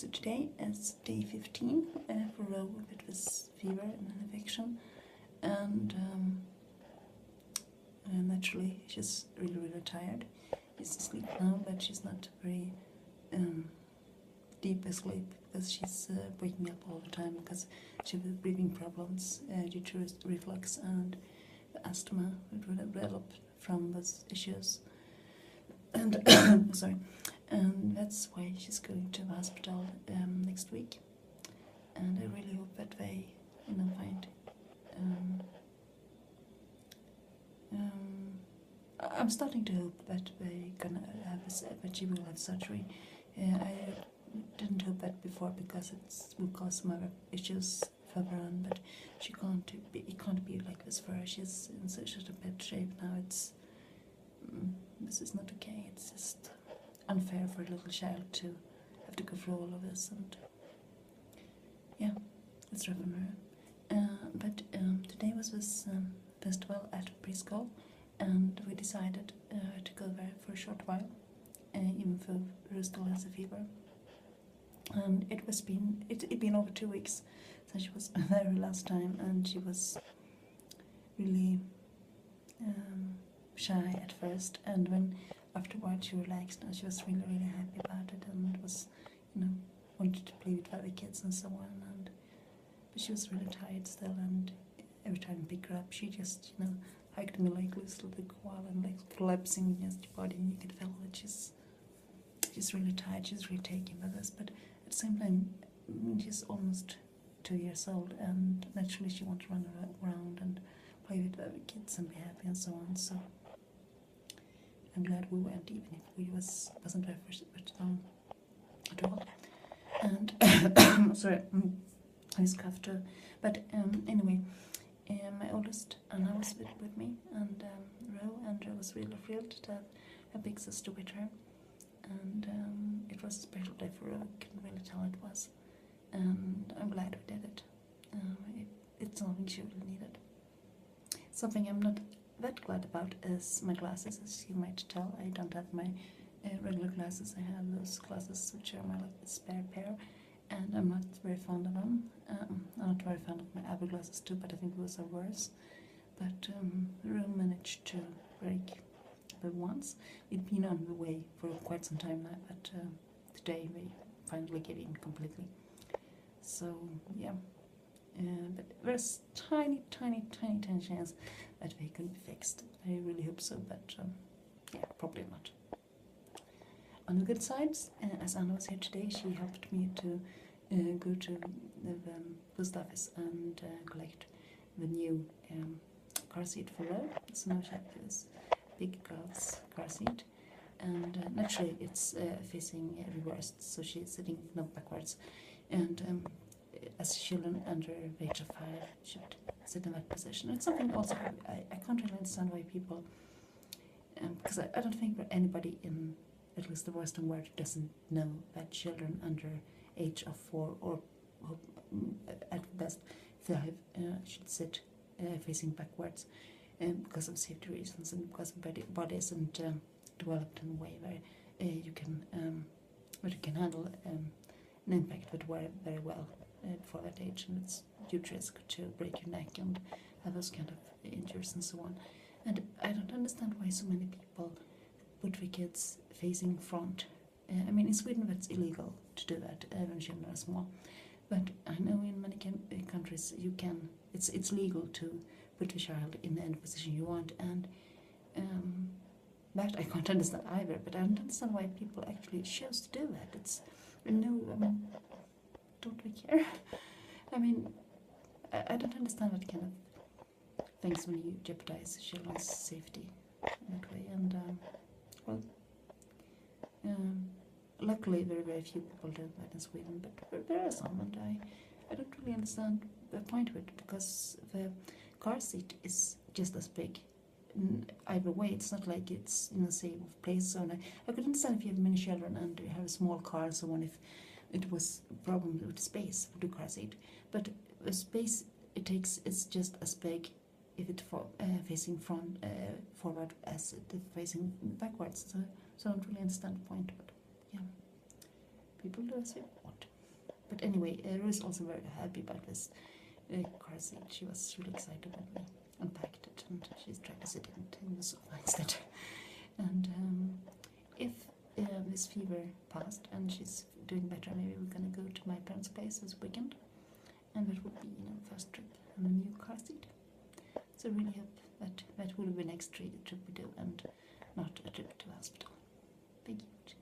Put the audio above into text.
So today is day 15 for Ro with this fever and an infection, and naturally she's really tired. She's asleep now, but she's not very deep asleep because she's waking up all the time because she has breathing problems due to reflux and the asthma that would have developed from those issues. And sorry, and that's why she's going to the hospital next week. And I really hope that they, find. I'm starting to hope that they gonna have that she will have surgery. I didn't hope that before because it will cause some other issues further on, but it can't be like this for her. She's in such a bad shape now. This is not okay. It's just unfair for a little child to have to go through all of this, and yeah, it's rough on her. But today was this festival at preschool, and we decided to go there for a short while, even though Rose still has a fever. And it'd been over 2 weeks since she was there last time, and she was really shy at first, and when afterwards she relaxed and she was really happy about it, and was wanted to play with other kids and so on, but she was really tired still, and every time I pick her up she just hugged me like this little koala and like collapsing against your body, and you could feel that she's really tired, she's really taken by this, but at the same time she's almost 2 years old, and naturally she wants to run around and play with other kids and be happy and so on. So I'm glad we went, even if we wasn't there for at all. And sorry, I just coughed too. But anyway, my oldest Anna was with me, and Ro was really thrilled to have a big sister with her. And it was a special day for her. I can really tell it was. And I'm glad we did it. It's something she really needed. Something I'm not that glad about is my glasses. As you might tell, I don't have my regular glasses. I have those glasses which are my spare pair, and I'm not very fond of them. I'm not very fond of my other glasses too, but I think those are worse. But Ro managed to break the ones. It'd been on the way for quite some time now, but today they finally gave in completely. So yeah. But there's tiny chance that they can be fixed. I really hope so, but yeah, probably not. On the good sides, as Anna was here today, she helped me to go to the post office and collect the new car seat for Ro. So now she has this big girl's car seat, and naturally it's facing reversed, so she's sitting backwards, and as children under the age of 5 should sit in that position. It's something also I can't really understand why people, because I don't think that anybody in at least the Western world doesn't know that children under age of 4 or at best 5 should sit facing backwards, because of safety reasons and because the body isn't developed in a way where you can handle an impact but very well for that age, and it's huge risk to break your neck and have those kind of injuries and so on. And I don't understand why so many people put the kids facing front. I mean, in Sweden that's illegal to do that when children are small, but I know in many countries you can. It's legal to put the child in any position you want, and that I can't understand either. But I don't understand why people actually choose to do that. Don't really care. I mean, I don't understand that kind of things when you jeopardize children's safety in that way. And luckily very few people do that in Sweden, but there are some, and I don't really understand the point of it, because the car seat is just as big. Either way, it's not like it's in the same place. So I could understand if you have many children and you have a small car, so on, if it was a problem with space for the car seat, but the space it takes is just as big if it facing forward as it facing backwards. So I don't really understand the point, but yeah, people do as they want. But anyway, Rose is also very happy about this car seat. She was really excited when we unpacked it, and she's trying to sit in the sofa instead. And if this fever passed and she's doing better, maybe we're gonna go to my parents' place this weekend, and it will be, first trip on a new car seat. So I really hope that will be next trip we do, and not a trip to hospital. Big huge.